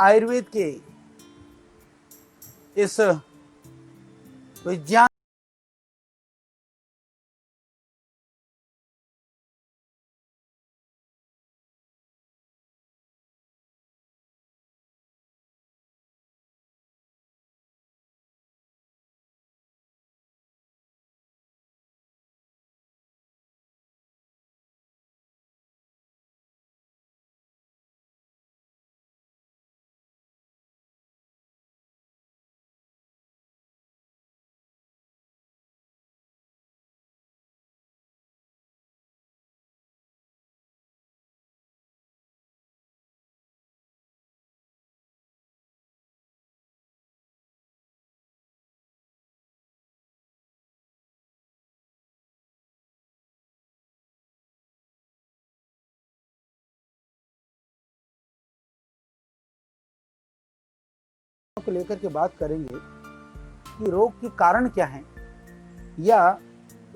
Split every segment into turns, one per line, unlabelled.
आयुर्वेद के इस विज्ञान को लेकर के बात करेंगे कि रोग के कारण क्या हैं या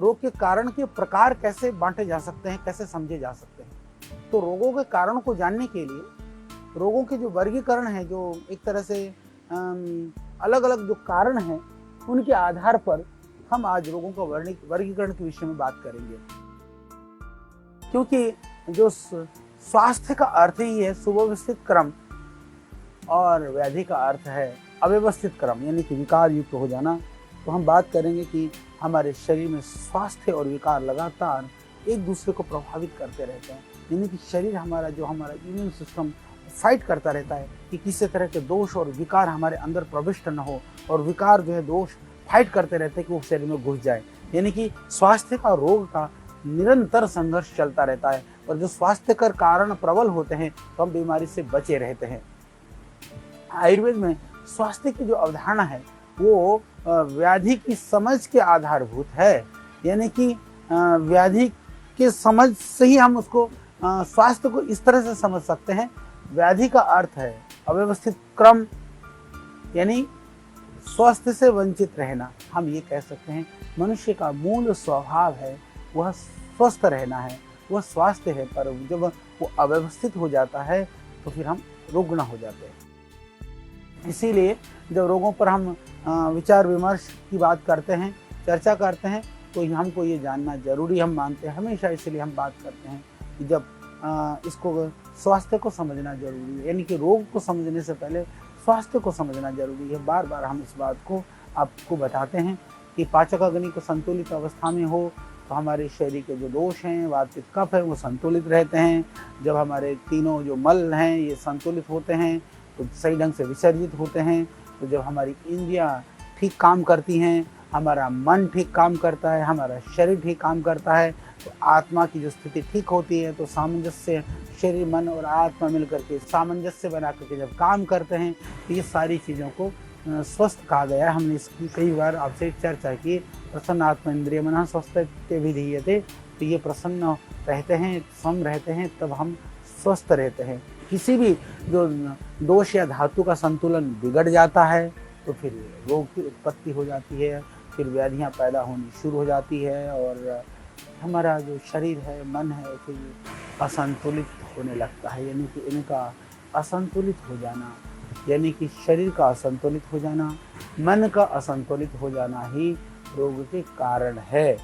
रोग के कारण के प्रकार कैसे बांटे जा सकते हैं, कैसे समझे जा सकते हैं। तो रोगों के कारणों को जानने के लिए रोगों के जो वर्गीकरण है, जो एक तरह से अलग अलग जो कारण हैं, उनके आधार पर हम आज रोगों का वर्गीकरण के विषय में बात करेंगे। क्योंकि जो स्वास्थ्य का अर्थ ही है सुव्यवस्थित क्रम और व्याधि का अर्थ है अव्यवस्थित क्रम, यानी कि विकार युक्त हो जाना। तो हम बात करेंगे कि हमारे शरीर में स्वास्थ्य और विकार लगातार एक दूसरे को प्रभावित करते रहते हैं, यानी कि शरीर हमारा इम्यून सिस्टम फाइट करता रहता है कि किसी तरह के दोष और विकार हमारे अंदर प्रविष्ट न हो, और विकार जो है दोष फाइट करते रहते हैं कि वो शरीर में घुस जाए। यानी कि स्वास्थ्य का रोग का निरंतर संघर्ष चलता रहता है, और जो स्वास्थ्यकर कारण प्रबल होते हैं तो हम बीमारी से बचे रहते हैं। आयुर्वेद में स्वास्थ्य की जो अवधारणा है वो व्याधि की समझ के आधारभूत है, यानी कि व्याधि के समझ से ही हम उसको स्वास्थ्य को इस तरह से समझ सकते हैं। व्याधि का अर्थ है अव्यवस्थित क्रम, यानी स्वास्थ्य से वंचित रहना। हम ये कह सकते हैं मनुष्य का मूल स्वभाव है वह स्वस्थ रहना है, वह स्वास्थ्य है, पर जब वो अव्यवस्थित हो जाता है तो फिर हम रुग्ण हो जाते हैं। इसीलिए जब रोगों पर हम विचार विमर्श की बात करते हैं, चर्चा करते हैं, तो हमको ये जानना जरूरी हम मानते हैं हमेशा। इसलिए हम बात करते हैं कि जब इसको स्वास्थ्य को समझना जरूरी है, यानी कि रोग को समझने से पहले स्वास्थ्य को समझना जरूरी है। बार बार हम इस बात को आपको बताते हैं कि पाचक अग्नि को संतुलित अवस्था में हो तो हमारे शरीर के जो दोष हैं, वात पित्त कफ है, वो संतुलित रहते हैं। जब हमारे तीनों जो मल हैं ये संतुलित होते हैं तो सही ढंग से विसर्जित होते हैं। तो जब हमारी इंद्रियां ठीक काम करती हैं, हमारा मन ठीक काम करता है, हमारा शरीर ठीक काम करता है, तो आत्मा की जो स्थिति ठीक होती है। तो सामंजस्य, शरीर मन और आत्मा मिलकर के सामंजस्य बना करके जब काम करते हैं तो ये सारी चीज़ों को स्वस्थ कहा गया है। हमने इसकी कई बार आपसे चर्चा की। प्रसन्न आत्मा इंद्रिय मन स्वस्थ विधीयते, तो ये प्रसन्न रहते हैं, सम रहते हैं, तब हम स्वस्थ रहते हैं। किसी भी जो दोष या धातु का संतुलन बिगड़ जाता है तो फिर रोग की उत्पत्ति हो जाती है, फिर व्याधियां पैदा होनी शुरू हो जाती है, और हमारा जो शरीर है, मन है, फिर असंतुलित होने लगता है। यानी कि इनका असंतुलित हो जाना, यानी कि शरीर का असंतुलित हो जाना, मन का असंतुलित हो जाना ही रोग के कारण है।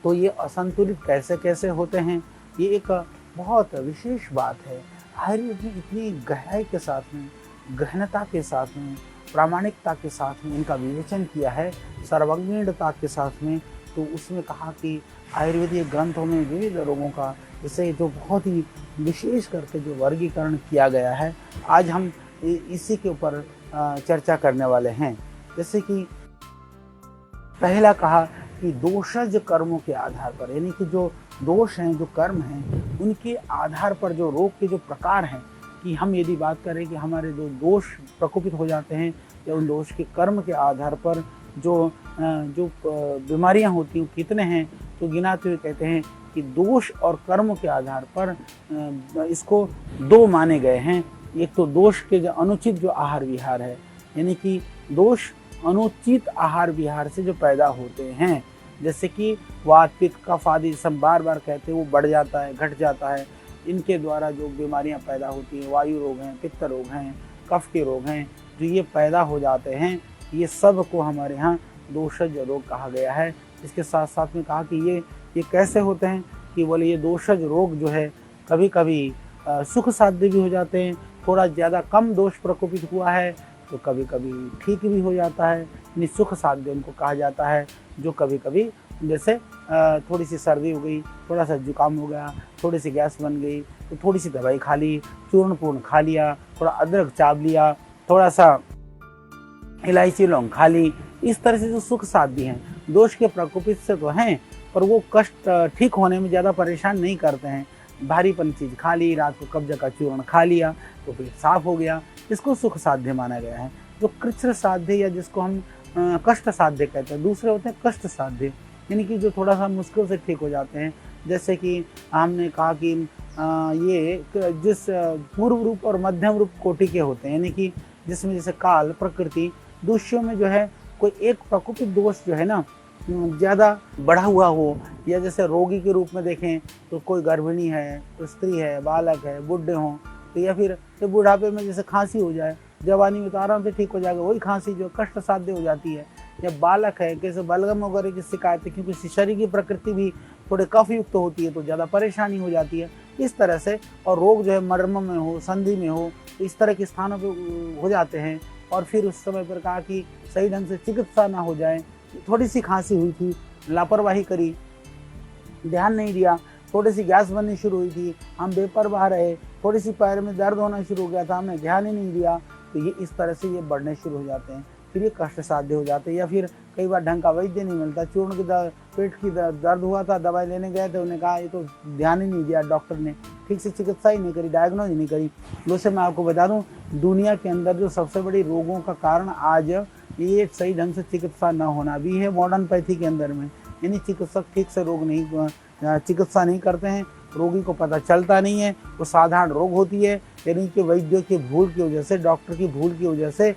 तो ये असंतुलित कैसे कैसे होते हैं, ये एक बहुत विशेष बात है। आयुर्वेद ने इतनी गहराई के साथ में, गहनता के साथ में, प्रामाणिकता के साथ में इनका विवेचन किया है, सर्वज्ञता के साथ में। तो उसमें कहा कि आयुर्वेदीय ग्रंथों में विविध रोगों का जैसे जो बहुत ही विशेष करके जो वर्गीकरण किया गया है, आज हम इसी के ऊपर चर्चा करने वाले हैं। जैसे कि पहला कहा कि दोषज कर्मों के आधार पर, यानी कि जो दोष हैं, जो कर्म हैं, उनके आधार पर जो रोग के जो प्रकार हैं, कि हम यदि बात करें कि हमारे जो दोष प्रकोपित हो जाते हैं या उन दोष के कर्म के आधार पर जो बीमारियां होती हैं कितने हैं, तो गिनाते हुए कहते हैं कि दोष और कर्म के आधार पर इसको दो माने गए हैं। एक तो दोष के जो अनुचित जो आहार विहार है, यानी कि दोष अनुचित आहार विहार से जो पैदा होते हैं, जैसे कि वात पित्त कफ आदि सब बार बार कहते हैं वो बढ़ जाता है, घट जाता है, इनके द्वारा जो बीमारियां पैदा होती हैं, वायु रोग हैं, पित्त रोग हैं, कफ के रोग हैं, जो ये पैदा हो जाते हैं, ये सब को हमारे यहाँ दोषज रोग कहा गया है। इसके साथ साथ में कहा कि ये कैसे होते हैं कि बोले ये दोषज रोग जो है कभी कभी सुख साध्य भी हो जाते हैं, थोड़ा ज़्यादा कम दोष प्रकोपित हुआ है तो कभी कभी ठीक भी हो जाता है, यानी सुख साध्य उनको कहा जाता है। जो कभी कभी जैसे थोड़ी सी सर्दी हो गई, थोड़ा सा जुकाम हो गया, थोड़ी सी गैस बन गई तो थोड़ी सी दवाई खा ली, चूर्ण पूर्ण खा लिया, थोड़ा अदरक चाप लिया, थोड़ा सा इलायची लौंग खा ली। इस तरह से जो सुख साध्य हैं, दोष के प्रकोपित से तो हैं पर वो कष्ट ठीक होने में ज़्यादा परेशान नहीं करते हैं। भारीपन चीज़ खा ली, रात को कब्ज का चूर्ण खा लिया तो पेट साफ हो गया, इसको सुख साध्य माना गया है। जो कृच्छ्र साध्य या जिसको हम कष्ट साध्य कहते हैं, दूसरे होते हैं कष्ट साध्य, यानी कि जो थोड़ा सा मुश्किल से ठीक हो जाते हैं। जैसे कि हमने कहा कि ये जिस पूर्व रूप और मध्यम रूप कोटि के होते हैं, यानी कि जिसमें जैसे काल प्रकृति दूष्यों में जो है कोई एक प्रकोपित दोष जो है ना ज़्यादा बढ़ा हुआ हो, या जैसे रोगी के रूप में देखें तो कोई गर्भिणी है, स्त्री है, बालक है, बुढ़े हों तो, या फिर तो बुढ़ापे में जैसे खांसी हो जाए, जवानी में तो आराम से ठीक हो जाएगा, वही खांसी जो कष्ट साध्य हो जाती है। या बालक है, कैसे बलगम वगैरह की शिकायत है, क्योंकि शरीर की प्रकृति भी थोड़े कफ युक्त होती है तो ज़्यादा परेशानी हो जाती है इस तरह से। और रोग जो है मर्म में हो, संधि में हो, तो इस तरह के स्थानों पर हो जाते हैं। और फिर उस समय पर कहा कि सही ढंग से चिकित्सा ना हो जाए, थोड़ी सी खांसी हुई थी, लापरवाही करी, ध्यान नहीं दिया, थोड़ी सी गैस बननी शुरू हुई थी, हम बेपरवाह रहे, थोड़ी सी पैर में दर्द होना शुरू हो गया था, हमने ध्यान ही नहीं दिया, तो ये इस तरह से ये बढ़ने शुरू हो जाते हैं, फिर ये कष्ट साध्य हो जाते हैं। या फिर कई बार ढंग का वैद्य नहीं मिलता, चूर्ण की पेट की दर्द हुआ था, दवाई लेने गए थे, उन्होंने कहा ये तो ध्यान ही नहीं दिया, डॉक्टर ने ठीक से चिकित्सा ही नहीं करी, डायग्नोज ही नहीं करी। वैसे मैं आपको बता दूं, दुनिया के अंदर जो सबसे बड़ी रोगों का कारण आज ये सही ढंग से चिकित्सा न होना भी है मॉडर्न पैथी के अंदर में, यानी चिकित्सक ठीक से रोग नहीं चिकित्सा नहीं करते हैं, रोगी को पता चलता नहीं है, वो साधारण रोग होती है, यानी कि वैद्यों की भूल की वजह से, डॉक्टर की भूल की वजह से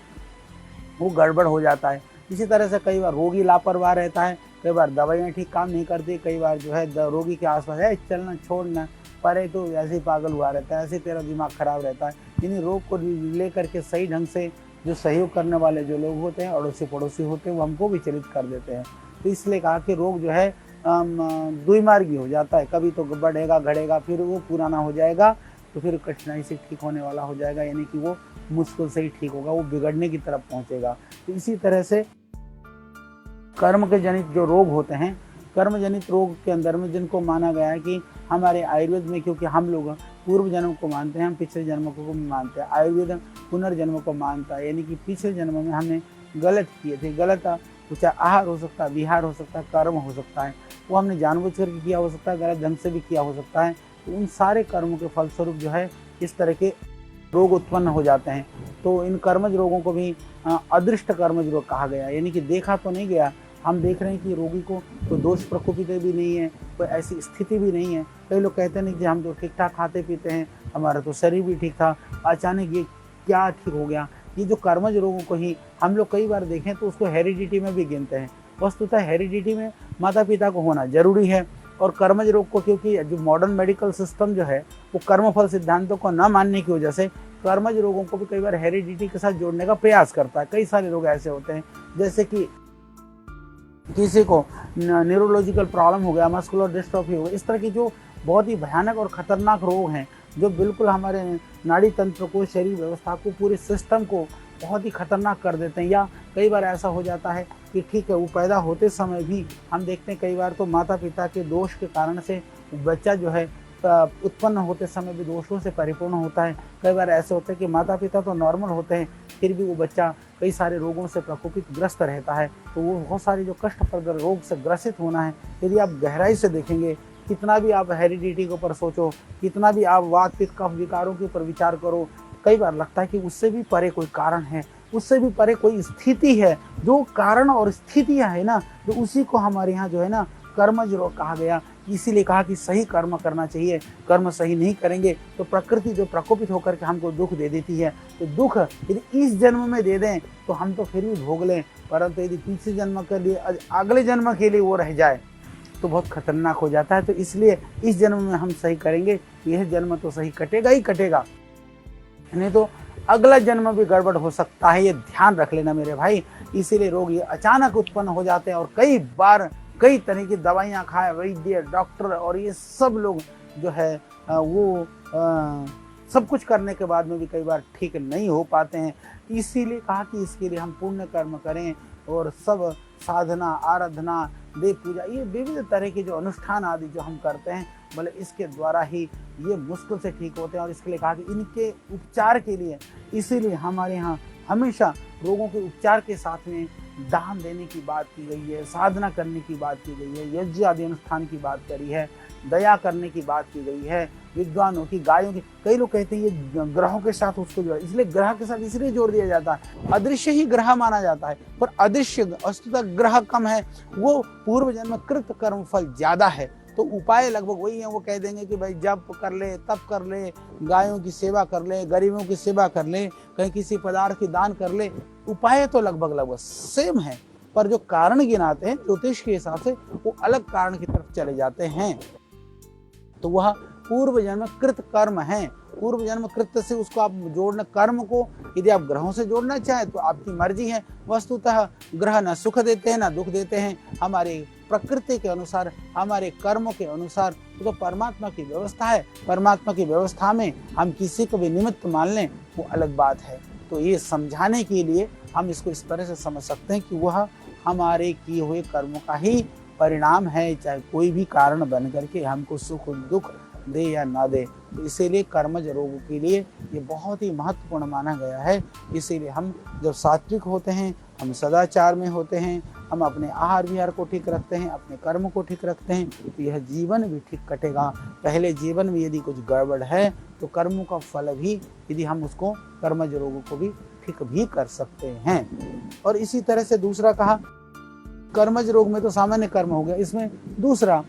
वो गड़बड़ हो जाता है। इसी तरह से कई बार रोगी लापरवाह रहता है, कई बार दवाइयाँ ठीक काम नहीं करती, कई बार जो है रोगी के आसपास है चलना छोड़ना परे तो ऐसे ही पागल हुआ रहता है, ऐसे तेरा दिमाग खराब रहता है। यानी रोग को ले करके सही ढंग से जो सहयोग करने वाले जो लोग होते हैं, अड़ोसी पड़ोसी होते हैं, वो हमको विचलित कर देते हैं। तो इसलिए कहा कि रोग जो है द्विमार्गी हो जाता है, कभी तो बढ़ेगा घड़ेगा, फिर वो पुराना हो जाएगा तो फिर कठिनाई से ठीक होने वाला हो जाएगा, यानी कि वो मुश्किल से ही ठीक होगा, वो बिगड़ने की तरफ पहुंचेगा। तो इसी तरह से कर्म के जनित जो रोग होते हैं, कर्म जनित रोग के अंदर में जिनको माना गया है कि हमारे आयुर्वेद में, क्योंकि हम लोग पूर्व जन्म को मानते हैं, हम पिछले जन्म को भी मानते हैं, आयुर्वेद पुनर्जन्म को मानता है, यानी कि पिछले जन्म में हमने गलत किए थे, गलत चाहे आहार हो सकता है, विहार हो सकता है, कर्म हो सकता है, वो हमने जानबूझकर किया हो सकता है, गलत ढंग से भी किया हो सकता है। तो उन सारे कर्मों के फलस्वरूप जो है इस तरह के रोग उत्पन्न हो जाते हैं। तो इन कर्मज रोगों को भी अदृष्ट कर्मज रोग कहा गया, यानी कि देखा तो नहीं गया, हम देख रहे हैं कि रोगी को कोई दोष प्रकोपित भी नहीं है, कोई ऐसी स्थिति भी नहीं है। कई लोग कहते नहीं कि हम तो ठीक ठाक खाते पीते हैं, हमारा तो शरीर भी ठीक था, अचानक ये क्या ठीक हो गया। ये जो कर्मज रोगों को ही हम लोग कई बार देखें तो उसको हेरिडिटी में भी गिनते हैं। वस्तुतः हेरिडिटी में माता पिता को होना जरूरी है, और कर्मज रोग को, क्योंकि जो मॉडर्न मेडिकल सिस्टम जो है वो कर्मफल सिद्धांतों को न मानने की वजह से कर्मज रोगों को भी कई बार हेरिडिटी के साथ जोड़ने का प्रयास करता है। कई सारे रोग ऐसे होते हैं, जैसे कि किसी को न्यूरोलॉजिकल प्रॉब्लम हो गया, मस्कुलर डिस्ट्रॉफी हो गई, इस तरह की जो बहुत ही भयानक और खतरनाक रोग हैं, जो बिल्कुल हमारे नाड़ी तंत्र को, शरीर व्यवस्था को, पूरे सिस्टम को बहुत ही खतरनाक कर देते हैं। या कई बार ऐसा हो जाता है कि ठीक है, वो पैदा होते समय भी हम देखते हैं कई बार तो माता पिता के दोष के कारण से बच्चा जो है उत्पन्न होते समय भी दोषों से परिपूर्ण होता है। कई बार ऐसे होता है कि माता पिता तो नॉर्मल होते हैं, फिर भी वो बच्चा कई सारे रोगों से प्रकोपित ग्रस्त रहता है। तो वो बहुत सारे जो कष्टप्रद रोग से ग्रसित होना है, यदि आप गहराई से देखेंगे, कितना भी आप हेरिडिटी के ऊपर सोचो, कितना भी आप वात पित्त कफ विकारों के ऊपर विचार करो, कई बार लगता है कि उससे भी परे कोई कारण है, उससे भी परे कोई स्थिति है। जो कारण और स्थितियाँ है ना, जो उसी को हमारे यहाँ जो है ना कर्मज रोग कहा गया। इसीलिए कहा कि सही कर्म करना चाहिए, कर्म सही नहीं करेंगे तो प्रकृति जो प्रकोपित होकर के हमको दुख दे देती है। तो दुख यदि इस जन्म में दे दें तो हम तो फिर भी भोग लें, परंतु यदि पिछले जन्म के लिए, अगले जन्म के लिए वो रह जाए तो बहुत खतरनाक हो जाता है। तो इसलिए इस जन्म में हम सही करेंगे, यह जन्म तो सही कटेगा ही कटेगा, नहीं तो अगला जन्म भी गड़बड़ हो सकता है, ये ध्यान रख लेना मेरे भाई। इसीलिए रोग ये अचानक उत्पन्न हो जाते हैं और कई बार कई तरह की दवाइयाँ खाए वैद्य डॉक्टर और ये सब लोग जो है वो सब कुछ करने के बाद में भी कई बार ठीक नहीं हो पाते हैं। इसीलिए कहा कि इसके लिए हम पुण्य कर्म करें और सब साधना आराधना देव पूजा ये विविध तरह के जो अनुष्ठान आदि जो हम करते हैं बोले इसके द्वारा ही ये मुश्किल से ठीक होते हैं। और इसके लिए कहा कि इनके उपचार के लिए इसीलिए हमारे यहाँ हमेशा रोगों के उपचार के साथ में दान देने की बात की गई है, साधना करने की बात की गई है, यज्ञ आदि अनुष्ठान की बात करी है, दया करने की बात की गई है, विद्वानों की गायों की। कई लोग कहते हैं ये ग्रहों के साथ उसको जोड़ा, इसलिए ग्रह के साथ इसलिए जोड़ दिया जाता है। अदृश्य ही ग्रह माना जाता है, पर अदृश्य वस्तुतः ग्रह कम है, वो पूर्व जन्म कृत कर्म फल ज्यादा है। तो उपाय लगभग वही है। वो कह देंगे कि भाई जप कर ले, तप कर ले, गायों की सेवा कर ले, गरीबों की सेवा कर ले, कहीं किसी पदार्थ की दान कर ले। उपाय तो लगभग सेम है, पर जो कारण गिनाते हैं ज्योतिष के हिसाब से वो अलग कारण की तरफ चले जाते हैं। तो वह पूर्व जन्म कृत कर्म है। पूर्व जन्म कृत से उसको आप जोड़ना, कर्म को यदि आप ग्रहों से जोड़ना चाहें तो आपकी मर्जी है। वस्तुतः ग्रह न सुख देते हैं न दुख देते हैं, हमारे प्रकृति के अनुसार हमारे कर्मों के अनुसार। तो परमात्मा की व्यवस्था है, परमात्मा की व्यवस्था में हम किसी को भी निमित्त मान लें वो अलग बात है। तो ये समझाने के लिए हम इसको इस तरह से समझ सकते हैं कि वह हमारे किए हुए कर्मों का ही परिणाम है, चाहे कोई भी कारण बन करके हमको सुख दुख दे या ना दे। तो इसीलिए कर्मज रोगों के लिए ये बहुत ही महत्वपूर्ण माना गया है। इसीलिए हम जब सात्विक होते हैं, हम सदाचार में होते हैं, हम अपने आहार विहार को ठीक रखते हैं, अपने कर्म को ठीक रखते हैं, तो यह जीवन भी ठीक कटेगा। पहले जीवन में यदि कुछ गड़बड़ है तो कर्मों का फल भी यदि हम उसको कर्मज रोगों को भी ठीक भी कर सकते हैं। और इसी तरह से दूसरा कहा, कर्मज रोग में तो सामान्य कर्म हो गया, इसमें दूसरा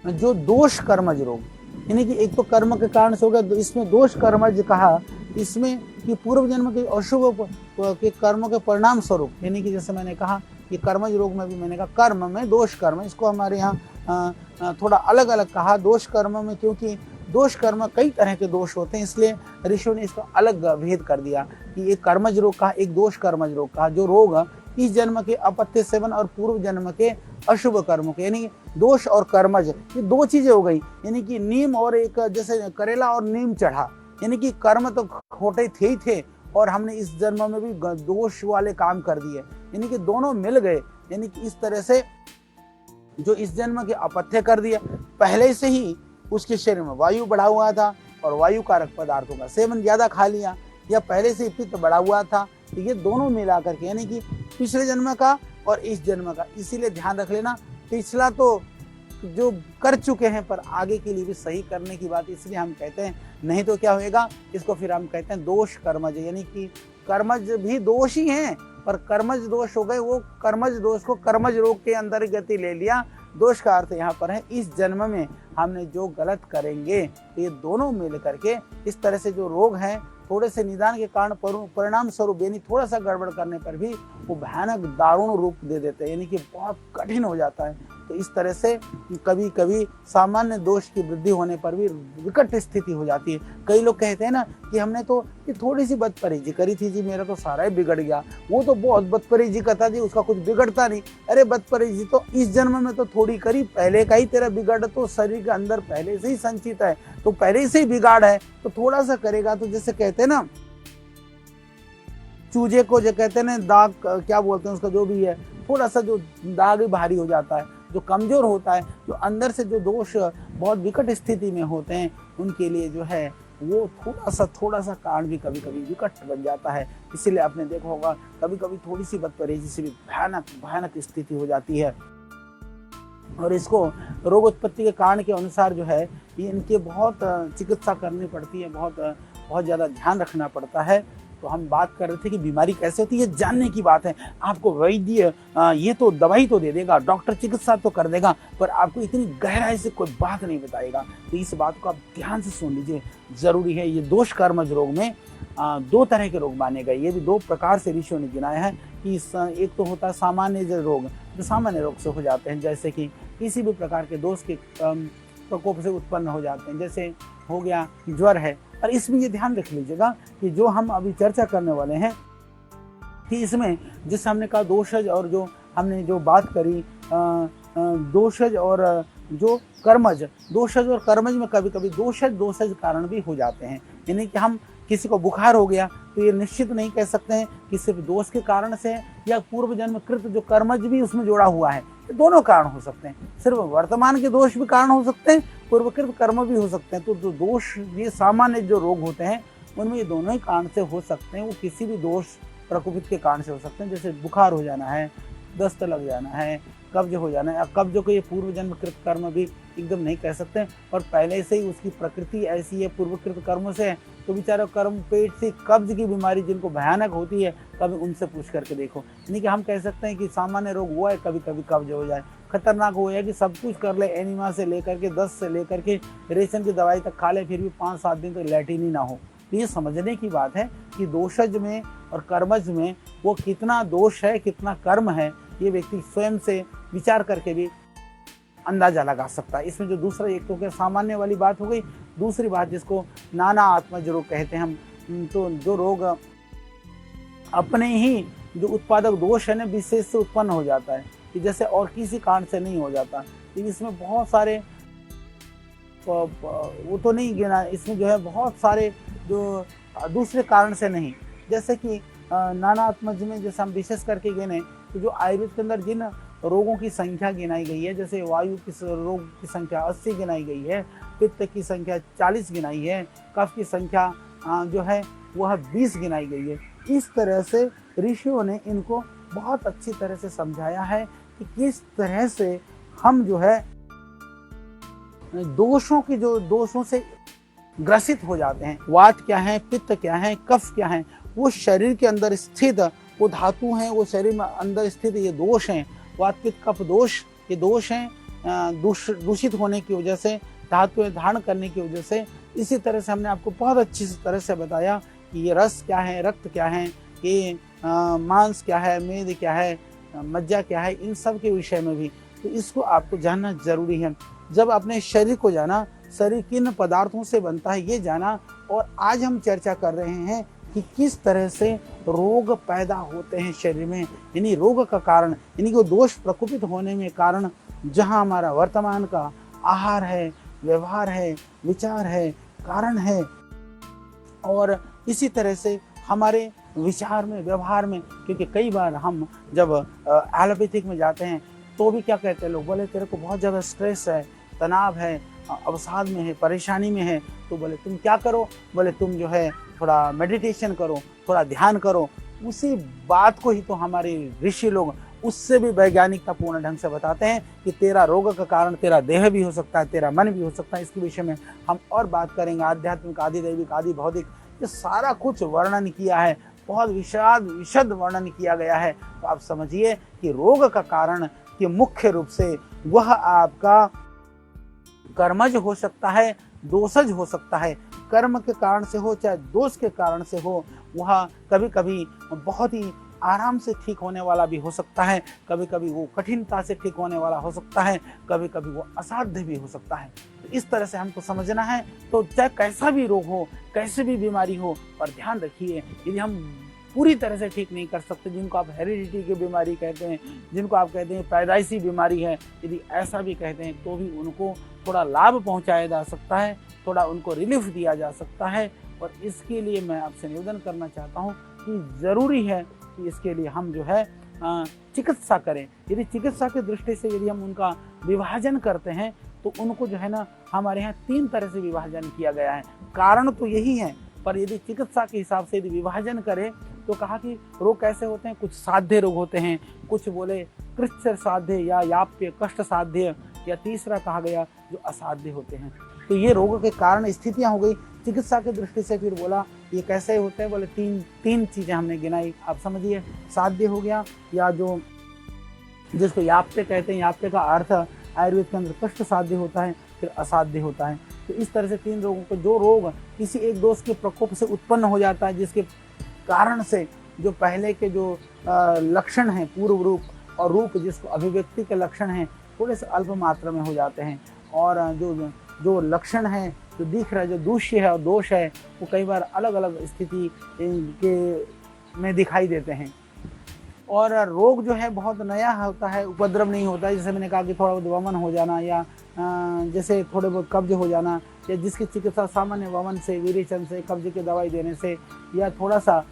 जो दोष कर्मज रोग, यानी कि एक तो कर्म के कारण से हो गया, इसमें दोष कर्मज कहा, इसमें कि पूर्व जन्म के अशुभ के कर्मों के परिणाम स्वरूप, यानी कि जैसे मैंने कहा कि कर्मज रोग में भी मैंने कहा कर्म में दोष कर्म, इसको हमारे यहाँ थोड़ा अलग अलग कहा दोष कर्म में, क्योंकि दोष कर्म कई तरह के दोष होते हैं, इसलिए ऋषियों ने इसका अलग भेद कर दिया कि एक कर्मज रोग कहा, एक दोष कर्मज रोग कहा। जो रोग इस जन्म के अपत्य सेवन और पूर्व जन्म के अशुभ कर्मों के, यानी दोष और कर्मज ये दो चीजें हो गई। यानी कि नीम और एक जैसे करेला और नीम चढ़ा, यानी कि कर्म तो खोटे थे ही थे और हमने इस जन्म में भी दोष वाले काम कर दिए, यानी कि दोनों मिल गए। यानी कि इस तरह से जो इस जन्म के अपत्य कर दिया, पहले से ही उसके शरीर में वायु बढ़ा हुआ था और वायु कारक पदार्थों का सेवन ज्यादा खा लिया, या पहले से पित्त बढ़ा हुआ था, तो ये दोनों मिला करके, यानी कि पिछले जन्म का और इस जन्म का। इसीलिए ध्यान रख लेना, पिछला तो जो कर चुके हैं पर आगे के लिए भी सही करने की बात, इसलिए हम कहते हैं, नहीं तो क्या होएगा, इसको फिर हम कहते हैं दोष कर्मज, यानी कि कर्मज भी दोष ही हैं पर कर्मज दोष हो गए, वो कर्मज दोष को कर्मज रोग के अंतर्गत ले लिया। दोष का अर्थ यहाँ पर है इस जन्म में हमने जो गलत करेंगे, तो ये दोनों मिल करके इस तरह से जो रोग हैं थोड़े से निदान के कारण परिणाम स्वरूप, यानी थोड़ा सा गड़बड़ करने पर भी वो भयानक दारुण रूप दे देते हैं, यानी कि बहुत कठिन हो जाता है। तो इस तरह से कभी कभी सामान्य दोष की वृद्धि होने पर भी विकट स्थिति हो जाती है। कई लोग कहते हैं ना कि हमने तो ये थोड़ी सी बदपरहेजी करी थी जी, मेरा तो सारा ही बिगड़ गया, वो तो बहुत बदपरहेजी करता जी, उसका कुछ बिगड़ता नहीं। अरे बदपरहेजी तो इस जन्म में तो थोड़ी करी, पहले का ही तेरा बिगड़ तो शरीर के अंदर पहले से ही संचित है, तो पहले से ही बिगाड़ है, तो थोड़ा सा करेगा तो जैसे कहते हैं ना चूजे को जो कहते हैं ना दाग, क्या बोलते हैं उसका, जो भी है थोड़ा सा जो दाग भारी हो जाता है, जो कमजोर होता है, जो अंदर से जो दोष बहुत विकट स्थिति में होते हैं, उनके लिए जो है वो थोड़ा सा कारण भी कभी कभी विकट बन जाता है। इसीलिए आपने देखा होगा कभी कभी थोड़ी सी बदपरहेजी से भी भयानक स्थिति हो जाती है। और इसको रोग उत्पत्ति के कारण के अनुसार जो है ये इनके बहुत चिकित्सा करनी पड़ती है, बहुत ज़्यादा ध्यान रखना पड़ता है। तो हम बात कर रहे थे कि बीमारी कैसे होती है, जानने की बात है। आपको वैद्य ये तो दवाई तो दे देगा, डॉक्टर चिकित्सा तो कर देगा, पर आपको इतनी गहराई से कोई बात नहीं बताएगा। तो इस बात को आप ध्यान से सुन लीजिए, जरूरी है। ये दोष कर्मज रोग में दो तरह के रोग माने गए, ये भी दो प्रकार से ऋषियों ने गिनाया है कि एक तो होता है सामान्य जो रोग, जो सामान्य रोग से हो जाते हैं, जैसे कि किसी भी प्रकार के दोष के प्रकोप से उत्पन्न हो जाते हैं, जैसे हो गया ज्वर है। और इसमें ये ध्यान रख लीजिएगा कि जो हम अभी चर्चा करने वाले हैं कि इसमें जैसे हमने कहा दोषज, और जो हमने जो बात करी दोषज और जो कर्मज, दोषज और कर्मज में कभी कभी दोषज कारण भी हो जाते हैं। यानी कि हम किसी को बुखार हो गया तो ये निश्चित नहीं कह सकते हैं कि सिर्फ दोष के कारण से या पूर्व जन्म कृत जो कर्मज भी उसमें जोड़ा हुआ है, ये दोनों कारण हो सकते हैं। सिर्फ वर्तमान के दोष भी कारण हो सकते हैं, पूर्वकृत कर्म भी हो सकते हैं। तो जो दोष, ये सामान्य जो रोग होते हैं उनमें ये दोनों ही कारण से हो सकते हैं। वो किसी भी दोष प्रकोपित के कारण से हो सकते हैं, जैसे बुखार हो जाना है, दस्त लग जाना है, कब्ज हो जाना है। कब्ज को ये पूर्व जन्म कृत कर्म भी एकदम नहीं कह सकते, और पहले से ही उसकी प्रकृति ऐसी है पूर्वकृत कर्मों से, तो बेचारा कर्म पेट से कब्ज की बीमारी जिनको भयानक होती है, कभी उनसे पूछ करके देखो। यानी कि हम कह सकते हैं कि सामान्य रोग हुआ है, कभी कभी कब्ज हो जाए। खतरनाक हो है कि सब कुछ कर ले, एनिमा से लेकर के दस्त से लेकर के रेशन की दवाई तक खा ले, फिर भी 5-7 दिन तक लैट्रिन ही ना हो। तो ये समझने की बात है कि दोषज में और कर्मज में वो कितना दोष है, कितना कर्म है, ये व्यक्ति स्वयं से विचार करके भी अंदाजा लगा सकता है। इसमें जो दूसरा, एक तो क्या सामान्य वाली बात हो गई, दूसरी बात जिसको नाना आत्मज रोग कहते हैं हम, तो जो रोग अपने ही जो उत्पादक दोष है ना विशेष से उत्पन्न हो जाता है, कि जैसे और किसी कारण से नहीं हो जाता। तो इसमें बहुत सारे वो तो नहीं गिना, इसमें जो है बहुत सारे जो दूसरे कारण से नहीं, जैसे कि नानात्मज में जैसे हम विशेष करके गिने तो जो आयुर्वेद के अंदर जिन रोगों की संख्या गिनाई गई है, जैसे वायु की रोग की संख्या 80 गिनाई गई है, पित्त की संख्या 40 गिनाई है, कफ की संख्या जो है वह 20 गिनाई गई है। इस तरह से ऋषियों ने इनको बहुत अच्छी तरह से समझाया है कि किस तरह से हम जो है दोषों से ग्रसित हो जाते हैं। वात क्या है, पित्त क्या है, कफ क्या है, वो शरीर के अंदर स्थित वो धातु हैं, वो शरीर में अंदर स्थित ये दोष हैं। वात पित्त कफ दोष, ये दोष हैं दूषित होने की वजह से, धातुएं धारण करने की वजह से। इसी तरह से हमने आपको बहुत अच्छी तरह से बताया कि ये रस क्या है, रक्त क्या है, ये मांस क्या है, मेद क्या है, मज्जा क्या है, इन सब के विषय में भी। तो इसको आपको जानना जरूरी है। जब अपने शरीर को जाना, शरीर किन पदार्थों से बनता है ये जाना, और आज हम चर्चा कर रहे हैं कि किस तरह से रोग पैदा होते हैं शरीर में, यानी रोग का कारण, यानी कि दोष प्रकोपित होने में कारण जहां हमारा वर्तमान का आहार है, व्यवहार है, विचार है, कारण है। और इसी तरह से हमारे विचार में, व्यवहार में, क्योंकि कई बार हम जब एलोपैथिक में जाते हैं तो भी क्या कहते हैं लोग, बोले तेरे को बहुत ज़्यादा स्ट्रेस है, तनाव है, अवसाद में है, परेशानी में है, तो बोले तुम क्या करो, बोले तुम जो है थोड़ा मेडिटेशन करो, थोड़ा ध्यान करो। उसी बात को ही तो हमारे ऋषि लोग उससे भी वैज्ञानिकतापूर्ण ढंग से बताते हैं कि तेरा रोग का कारण तेरा देह भी हो सकता है, तेरा मन भी हो सकता है। इसके विषय में हम और बात करेंगे। आध्यात्मिक, आदि दैविक, आदि भौतिक, ये सारा कुछ वर्णन किया है, बहुत विशद वर्णन किया गया है। तो आप समझिए कि रोग का कारण कि मुख्य रूप से वह आपका कर्मज हो सकता है, दोषज हो सकता है। कर्म के कारण से हो चाहे दोष के कारण से हो, वह कभी कभी बहुत ही आराम से ठीक होने वाला भी हो सकता है, कभी कभी वो कठिनता से ठीक होने वाला हो सकता है, कभी कभी वो असाध्य भी हो सकता है। तो इस तरह से हमको समझना है। तो चाहे कैसा भी रोग हो, कैसी भी बीमारी हो, पर ध्यान रखिए, यदि हम पूरी तरह से ठीक नहीं कर सकते, जिनको आप हेरिडिटी की बीमारी कहते हैं, जिनको आप कहते हैं पैदाइशी बीमारी है, यदि ऐसा भी कहते हैं, तो भी उनको थोड़ा लाभ पहुंचाया जा सकता है, थोड़ा उनको रिलीफ दिया जा सकता है। और इसके लिए मैं आपसे निवेदन करना चाहता हूं कि ज़रूरी है कि इसके लिए हम जो है चिकित्सा करें। यदि चिकित्सा की दृष्टि से यदि हम उनका विभाजन करते हैं तो उनको जो है ना, हमारे यहाँ 3 तरह से विभाजन किया गया है। कारण तो यही है, पर यदि चिकित्सा के हिसाब से यदि विभाजन करें तो कहा कि रोग कैसे होते हैं, कुछ साध्य रोग होते हैं, कुछ बोले कृच्छ साध्य या याप्य कष्ट साध्य, या तीसरा कहा गया जो असाध्य होते हैं। तो ये रोग के कारण स्थितियां हो गई। चिकित्सा की दृष्टि से फिर बोला ये कैसे होते हैं, बोले तीन चीजें हमने गिनाई। आप समझिए, साध्य हो गया, या जो जिसको याप्य कहते हैं, याप्य का अर्थ आयुर्वेद के अंदर कष्ट साध्य होता है, फिर असाध्य होता है। तो इस तरह से 3 रोगों को, जो रोग किसी एक दोष के प्रकोप से उत्पन्न हो जाता है, जिसके कारण से जो पहले के जो लक्षण हैं, पूर्व रूप और रूप जिसको अभिव्यक्ति के लक्षण हैं, थोड़े से अल्प मात्रा में हो जाते हैं। और जो जो लक्षण है, जो दिख रहा है, जो दूष्य है और दोष है, वो कई बार अलग अलग स्थिति के में दिखाई देते हैं। और रोग जो है बहुत नया होता है, उपद्रव नहीं होता है। जैसे मैंने कहा कि थोड़ा बहुत वमन हो जाना, या जैसे थोड़े बहुत कब्ज हो जाना, या जिसकी चिकित्सा सामान्य वमन से, विरेचन से, कब्ज की दवाई देने से, या थोड़ा सा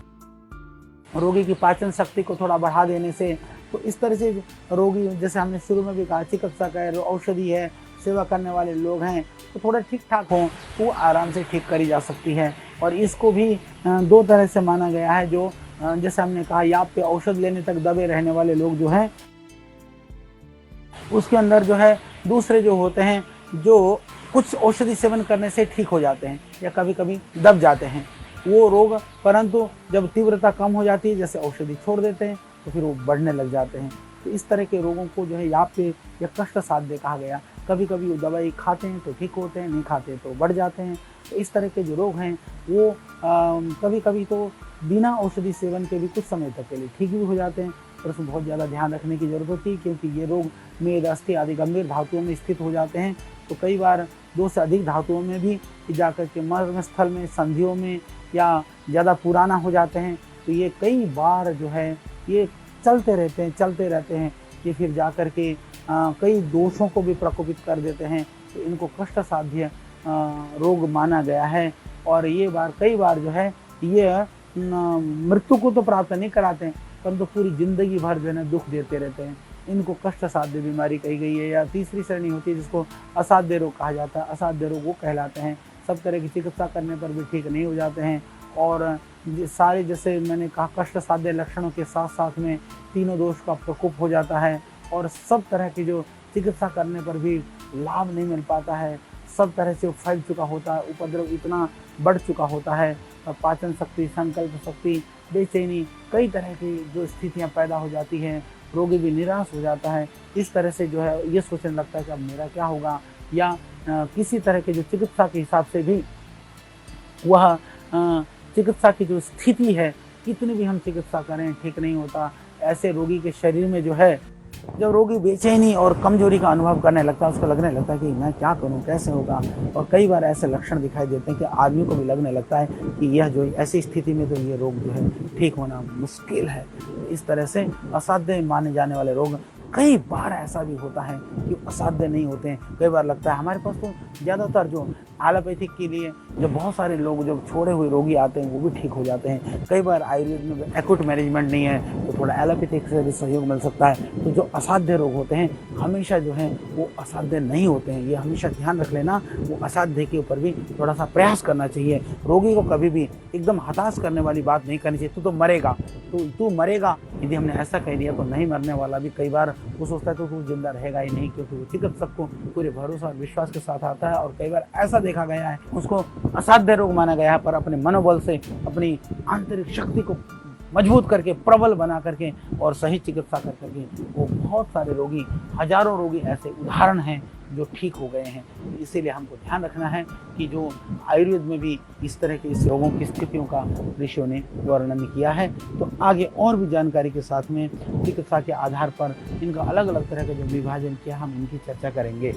रोगी की पाचन शक्ति को थोड़ा बढ़ा देने से, तो इस तरह से रोगी, जैसे हमने शुरू में भी कहा, चिकित्सक है, औषधि है, सेवा करने वाले लोग हैं, तो थोड़ा ठीक ठाक हों तो आराम से ठीक करी जा सकती है। और इसको भी दो तरह से माना गया है। जो जैसे हमने कहा, याप पे औषध लेने तक दबे रहने वाले लोग जो हैं, उसके अंदर जो है दूसरे जो होते हैं, जो कुछ औषधि सेवन करने से ठीक हो जाते हैं या कभी कभी दब जाते हैं वो रोग, परंतु जब तीव्रता कम हो जाती है, जैसे औषधि छोड़ देते हैं, तो फिर वो बढ़ने लग जाते हैं। तो इस तरह के रोगों को जो है याप पे या कष्ट साध्य कहा गया। कभी कभी वो दवाई खाते हैं तो ठीक होते हैं, नहीं खाते तो बढ़ जाते हैं। तो इस तरह के जो रोग हैं वो कभी कभी तो बिना औषधि सेवन के भी कुछ समय तक के लिए ठीक भी हो जाते हैं, पर उसमें बहुत ज़्यादा ध्यान रखने की ज़रूरत होती है, क्योंकि ये रोग मेद, अस्थि आदि गंभीर धातुओं में स्थित हो जाते हैं। तो कई बार 2 से अधिक धातुओं में भी जाकर के मर्म स्थल में, संधियों में, या ज़्यादा पुराना हो जाते हैं। तो ये कई बार जो है ये चलते रहते हैं। ये फिर जाकर के कई दोषों को भी प्रकोपित कर देते हैं। तो इनको कष्ट साध्य रोग माना गया है। और ये कई बार जो है ये मृत्यु को तो प्राप्त नहीं कराते हैं, परंतु पूरी जिंदगी भर जो है ना दुख देते रहते हैं। इनको कष्ट साध्य बीमारी कही गई है। या तीसरी श्रेणी होती है जिसको असाध्य रोग कहा जाता है। असाध्य रोग वो कहलाते हैं, सब तरह की चिकित्सा करने पर भी ठीक नहीं हो जाते हैं। और सारे, जैसे मैंने कहा, कष्ट साध्य लक्षणों के साथ साथ में तीनों दोष का प्रकोप हो जाता है, और सब तरह की जो चिकित्सा करने पर भी लाभ नहीं मिल पाता है। सब तरह से फैल चुका होता है, उपद्रव इतना बढ़ चुका होता है, पाचन शक्ति, संकल्प शक्ति, बेचैनी, कई तरह की जो स्थितियां पैदा हो जाती हैं। रोगी भी निराश हो जाता है। इस तरह से जो है ये सोचने लगता है कि अब मेरा क्या होगा, या किसी तरह के जो चिकित्सा के हिसाब से भी वह चिकित्सा की जो स्थिति है, कितनी भी हम चिकित्सा करें ठीक नहीं होता। ऐसे रोगी के शरीर में जो है, जब रोगी बेचैनी और कमजोरी का अनुभव करने लगता है, उसको लगने लगता है कि मैं क्या करूं, कैसे होगा। और कई बार ऐसे लक्षण दिखाई देते हैं कि आदमी को भी लगने लगता है कि यह जो ऐसी स्थिति में तो ये रोग जो है ठीक होना मुश्किल है। इस तरह से असाध्य माने जाने वाले रोग, कई बार ऐसा भी होता है कि असाध्य नहीं होते हैं। कई बार लगता है हमारे पास तो ज़्यादातर जो एलोपैथिक के लिए जो बहुत सारे लोग जो छोड़े हुए रोगी आते हैं वो भी ठीक हो जाते हैं। कई बार आयुर्वेद में एक्यूट मैनेजमेंट नहीं है तो थोड़ा एलोपैथिक से भी सहयोग मिल सकता है। तो जो असाध्य रोग होते हैं हमेशा जो है वो असाध्य नहीं होते हैं, ये हमेशा ध्यान रख लेना। वो असाध्य के ऊपर भी थोड़ा सा प्रयास करना चाहिए। रोगी को कभी भी एकदम हताश करने वाली बात नहीं करनी चाहिए, तू तो मरेगा, तू मरेगा। यदि हमने ऐसा कह दिया तो नहीं मरने वाला भी कई बार वो सोचता है तो तू जिंदा रहेगा ही नहीं, क्योंकि वो चिकित्सक को पूरे भरोसा और विश्वास के साथ आता है। और कई बार ऐसा देखा गया है उसको असाध्य रोग माना गया है, पर अपने मनोबल से, अपनी आंतरिक शक्ति को मजबूत करके, प्रबल बना करके और सही चिकित्सा कर करके वो बहुत सारे रोगी, हजारों रोगी ऐसे उदाहरण हैं जो ठीक हो गए हैं। इसीलिए हमको ध्यान रखना है कि जो आयुर्वेद में भी इस तरह के इस रोगों की स्थितियों का ऋषियों ने वर्णन किया है। तो आगे और भी जानकारी के साथ में चिकित्सा के आधार पर इनका अलग अलग तरह का जो विभाजन किया, हम इनकी चर्चा करेंगे।